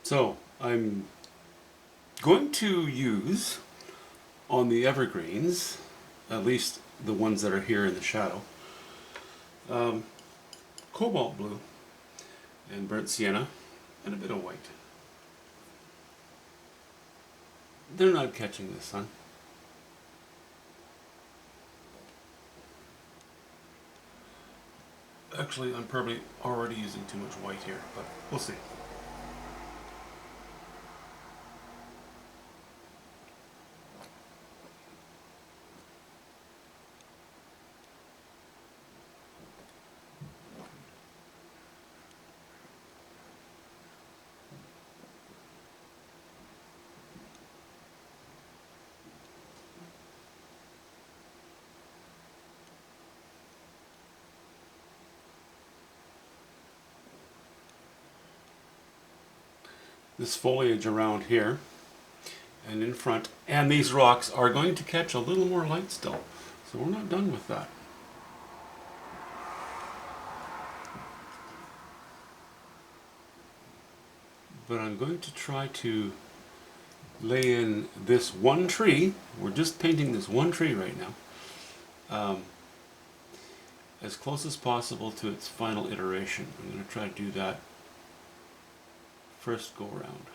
So I'm going to use on the evergreens, at least the ones that are here in the shadow, cobalt blue and burnt sienna and a bit of white. They're not catching the sun. Actually, I'm probably already using too much white here, but we'll see. This foliage around here and in front, and these rocks are going to catch a little more light still, so we're not done with that. But I'm going to try to lay in this one tree. We're just painting this one tree right now, as close as possible to its final iteration. I'm going to try to do that first go around.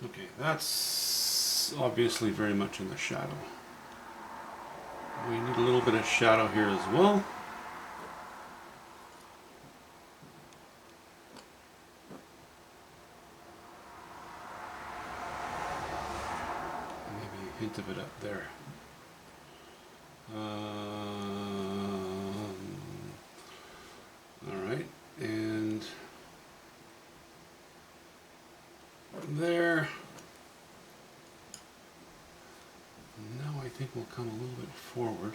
Okay, that's obviously very much in the shadow. We need a little bit of shadow here as well. Maybe a hint of it up there. Alright, and there. Now I think we'll come a little bit forward.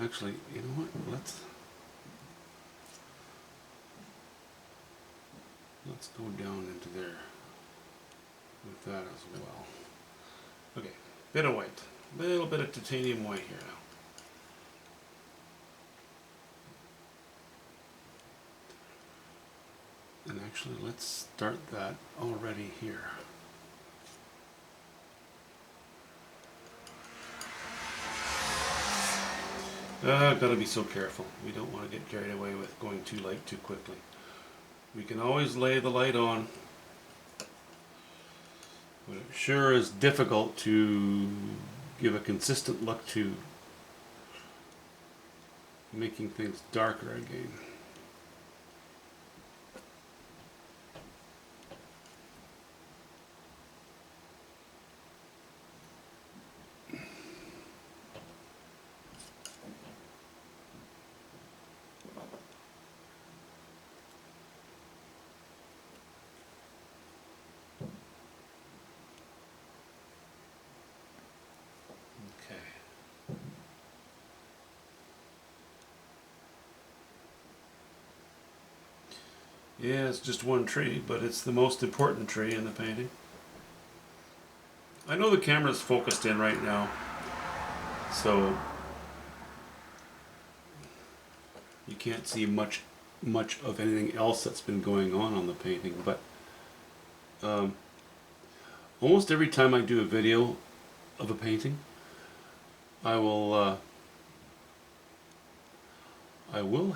Actually, you know what? Let's go down into there with that as well. Okay, bit of white. A little bit of titanium white here now. And actually, let's start that already here. Gotta be so careful. We don't want to get carried away with going too light too quickly. We can always lay the light on, but it sure is difficult to give a consistent look to making things darker again. Yeah, it's just one tree, but it's the most important tree in the painting. I know the camera's focused in right now, so you can't see much of anything else that's been going on the painting, but almost every time I do a video of a painting, I will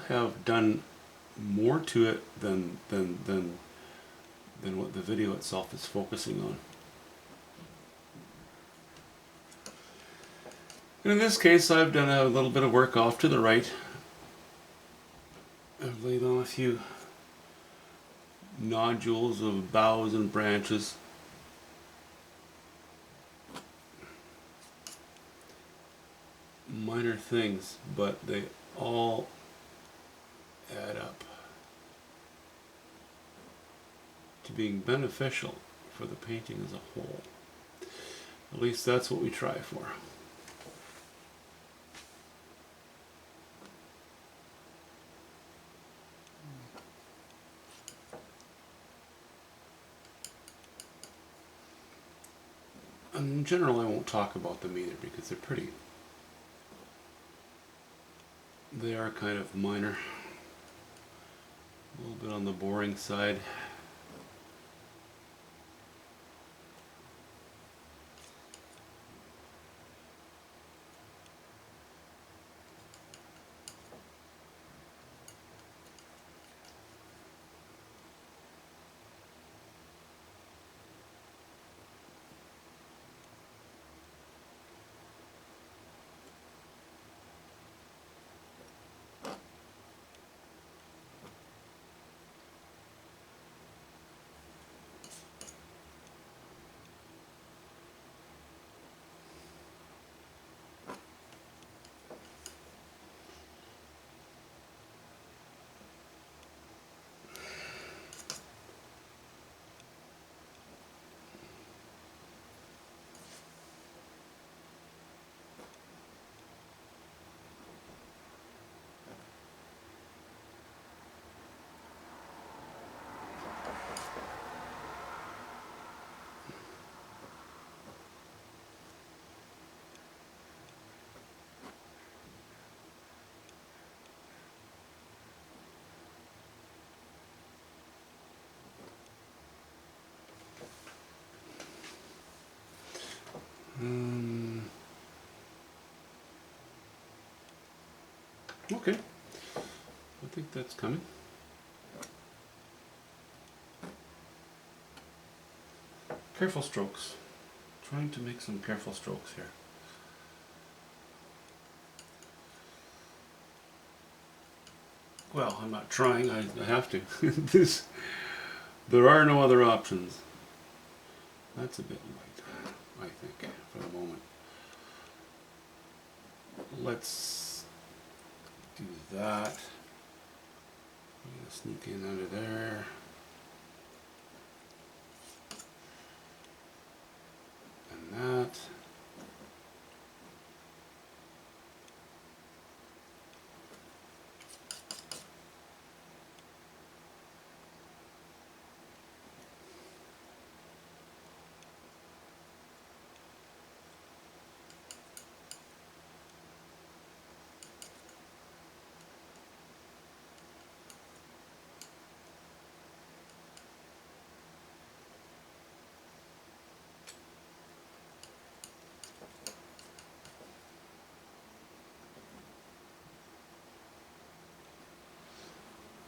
have done more to it than what the video itself is focusing on. And in this case, I've done a little bit of work off to the right. I've laid on a few nodules of boughs and branches. Minor things, but they all add up to being beneficial for the painting as a whole. At least that's what we try for. In general, I won't talk about them either because they're pretty. They are kind of minor, a little bit on the boring side. Okay, I think that's coming. Careful strokes. Trying to make some careful strokes here. Well, I'm not trying, I have to. There are no other options. That's a bit light, I think, for the moment. Let's do that. I'm going to sneak in under there. And that.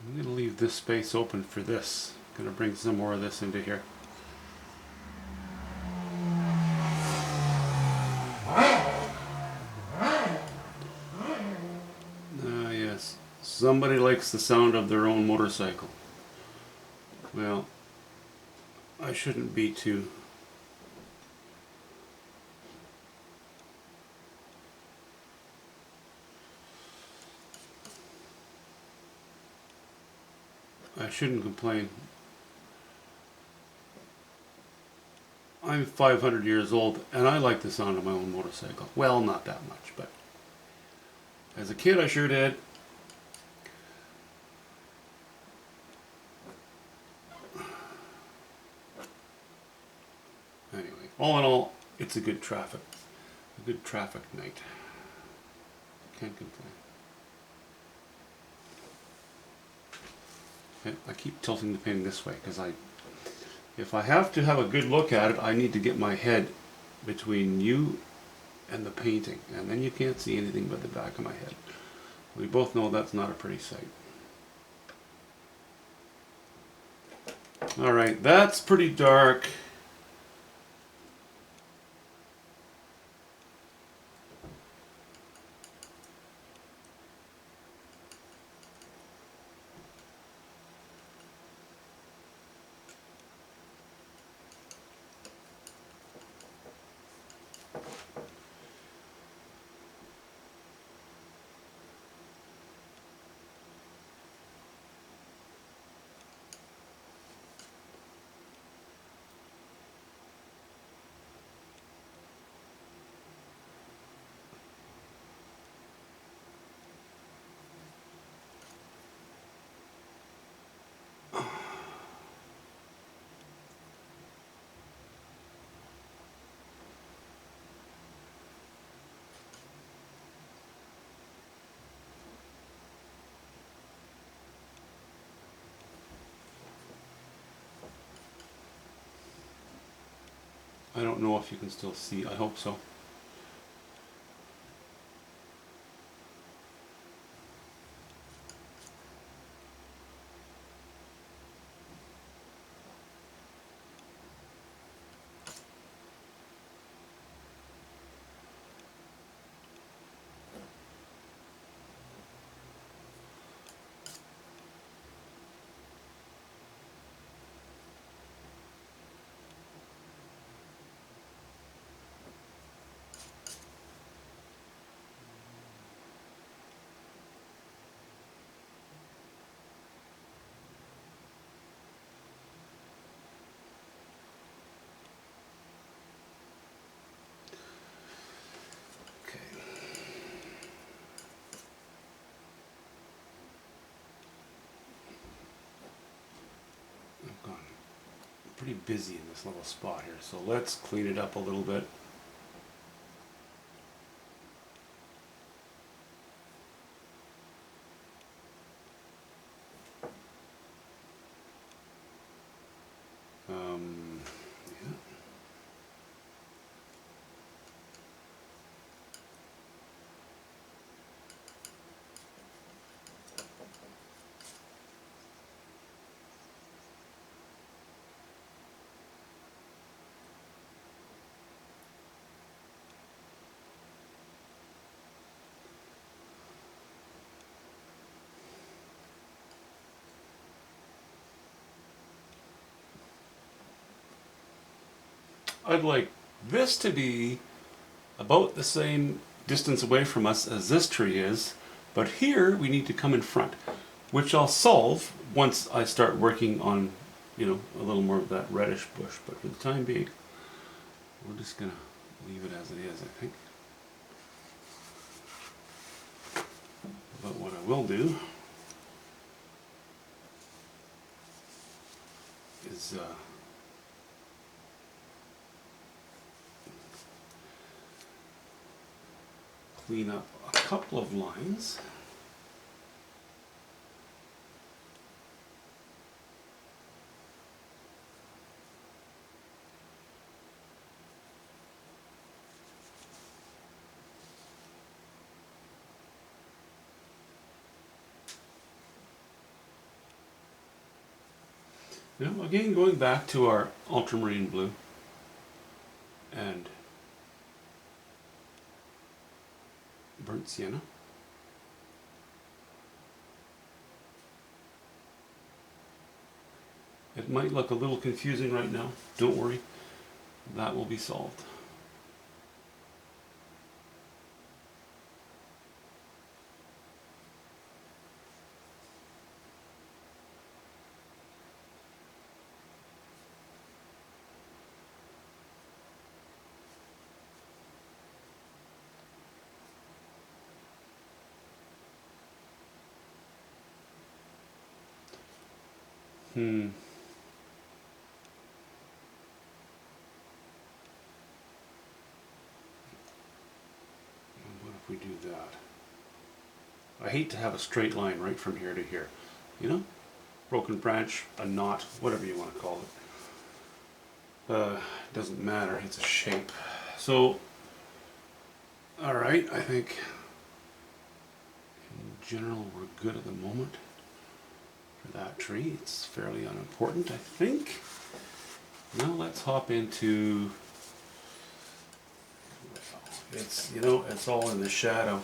I'm going to leave this space open for this. I'm going to bring some more of this into here. Yes. Somebody likes the sound of their own motorcycle. Well, I shouldn't be too... I shouldn't complain. I'm 500 years old and I like the sound of my own motorcycle. Well, not that much, but as a kid I sure did. Anyway, all in all, it's a good traffic night. Can't complain. Okay, I keep tilting the painting this way because if I have to have a good look at it, I need to get my head between you and the painting, and then you can't see anything but the back of my head. We both know that's not a pretty sight. Alright, that's pretty dark. I don't know if you can still see. I hope so. I've gone pretty busy in this little spot here, so let's clean it up a little bit. Yeah. I'd like this to be about the same distance away from us as this tree is, but here we need to come in front, which I'll solve once I start working on, a little more of that reddish bush. But for the time being, we're just gonna leave it as it is, I think. But what I will do is clean up a couple of lines. Now, again, going back to our ultramarine blue and burnt sienna. It might look a little confusing right now. Don't worry, that will be solved. What if we do that? I hate to have a straight line right from here to here. Broken branch, a knot, whatever you want to call it. Doesn't matter, it's a shape. So, alright, I think in general we're good at the moment for that tree. It's fairly unimportant, I think. Now let's hop into, it's all in the shadow.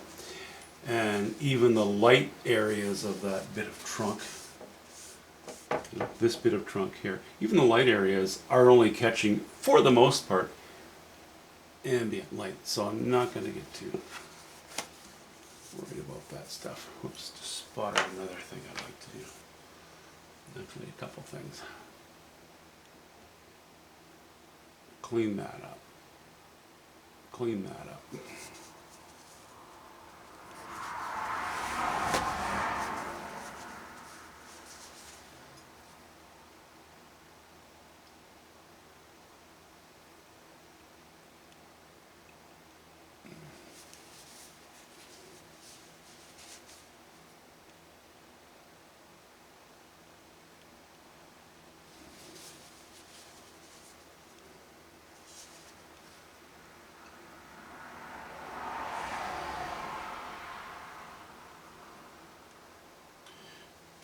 And even the light areas of that bit of trunk, this bit of trunk here, even the light areas are only catching, for the most part, ambient light. So I'm not going to get too worried about that stuff. Whoops, just spotted another thing I'd like to do. Actually, a couple things. Clean that up. Clean that up.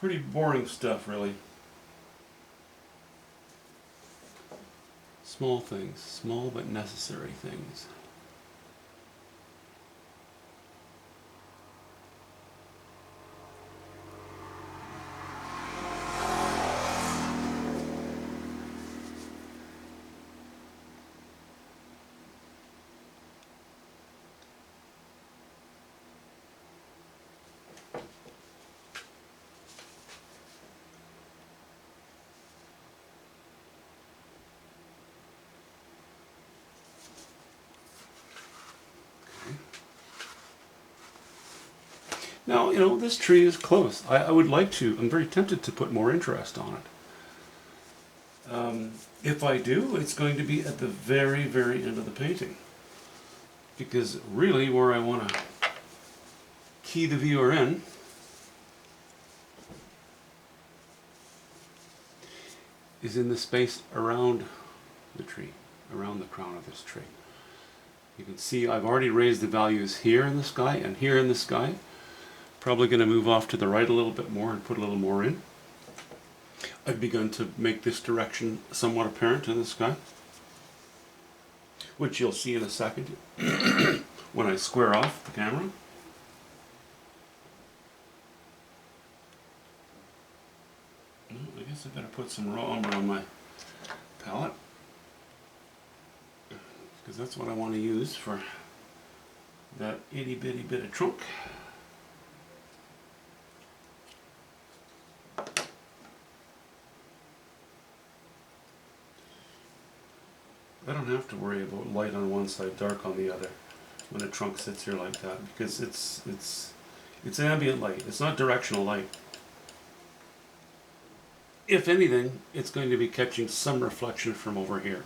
Pretty boring stuff, really. Small things, small but necessary things. Now, you know, this tree is close. I would like to, I'm very tempted to put more interest on it. If I do, it's going to be at the very, very end of the painting. Because really where I want to key the viewer in is in the space around the tree, around the crown of this tree. You can see I've already raised the values here in the sky and here in the sky. Probably going to move off to the right a little bit more and put a little more in. I've begun to make this direction somewhat apparent in the sky, which you'll see in a second when I square off the camera. I guess I better put some raw umber on my palette, because that's what I want to use for that itty bitty bit of trunk. I don't have to worry about light on one side, dark on the other when a trunk sits here like that, because it's ambient light. It's not directional light. If anything, it's going to be catching some reflection from over here.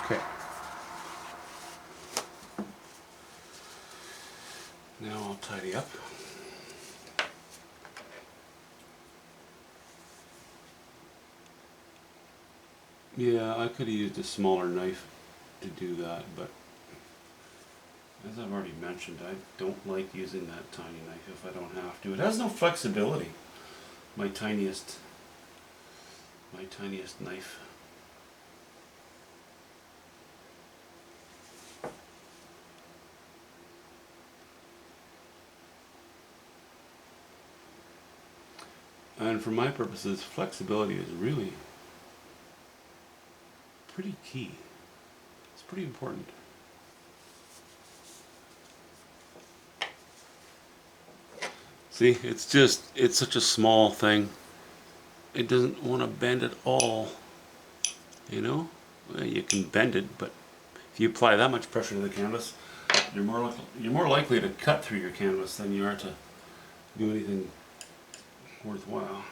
Okay. Now I'll tidy up. Yeah, I could have used a smaller knife to do that, but as I've already mentioned, I don't like using that tiny knife if I don't have to. It has no flexibility. My tiniest knife. And for my purposes, flexibility is really pretty key. It's pretty important. See, it's such a small thing. It doesn't want to bend at all. You know? Well, you can bend it, but if you apply that much pressure to the canvas, you're more likely to cut through your canvas than you are to do anything worthwhile.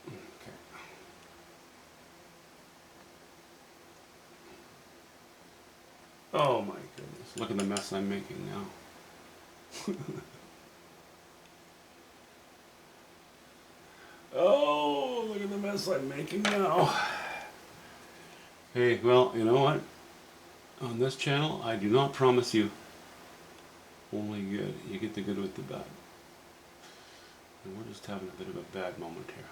Okay. Oh my goodness, look at the mess I'm making now. Oh, look at the mess I'm making now. Hey, well, you know what? On this channel, I do not promise you only good. You get the good with the bad. And we're just having a bit of a bad moment here.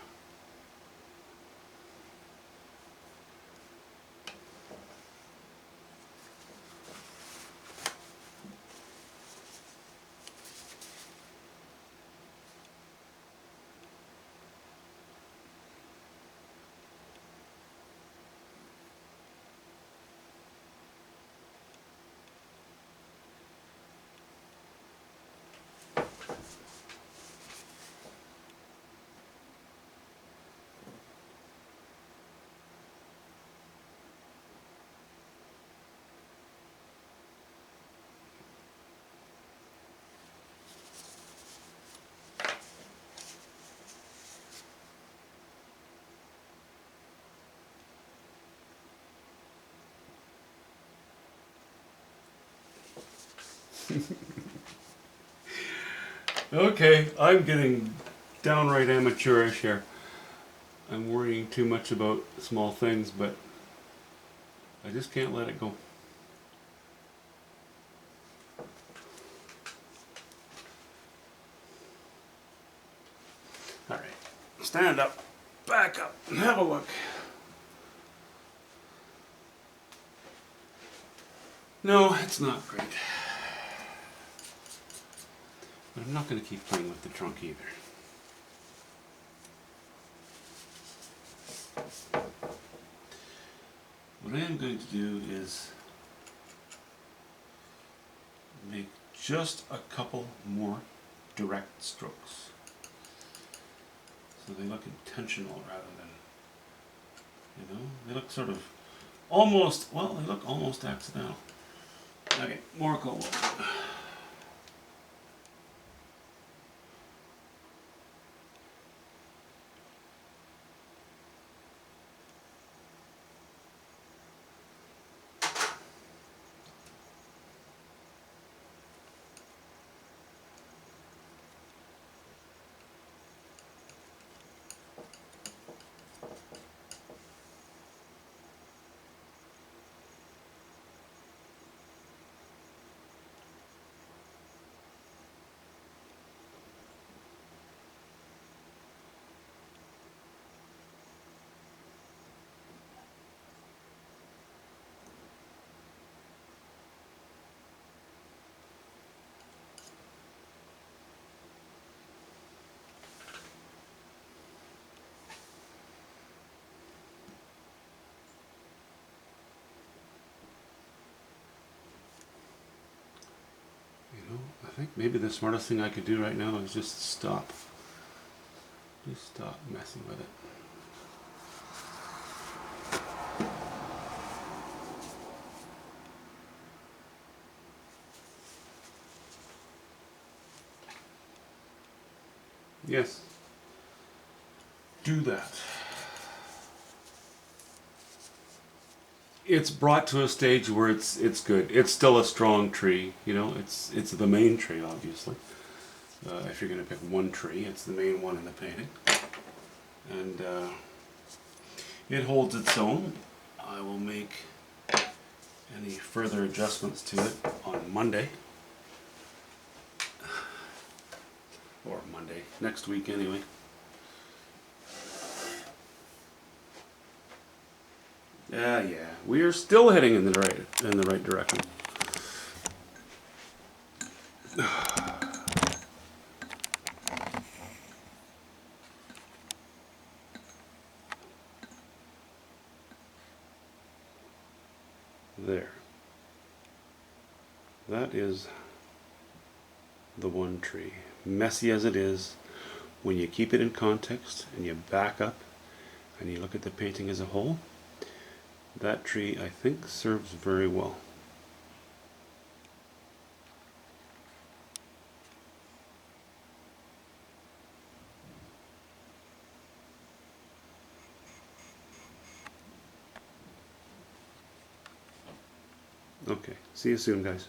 Okay, I'm getting downright amateurish here. I'm worrying too much about small things, but I just can't let it go. Alright, stand up, back up, and have a look. No, it's not great. But I'm not going to keep playing with the trunk either. What I am going to do is make just a couple more direct strokes, so they look intentional rather than, they look sort of almost, well, they look almost accidental. Okay, more cold. I think maybe the smartest thing I could do right now is just stop. Just stop messing with it. Yes. Do that. It's brought to a stage where it's good. It's still a strong tree, It's the main tree, obviously. If you're going to pick one tree, it's the main one in the painting, and it holds its own. I will make any further adjustments to it on Monday, or Monday next week, anyway. Yeah, we are still heading in the right direction. There. That is the one tree. Messy as it is, when you keep it in context and you back up and you look at the painting as a whole, that tree, I think, serves very well. Okay, see you soon, guys.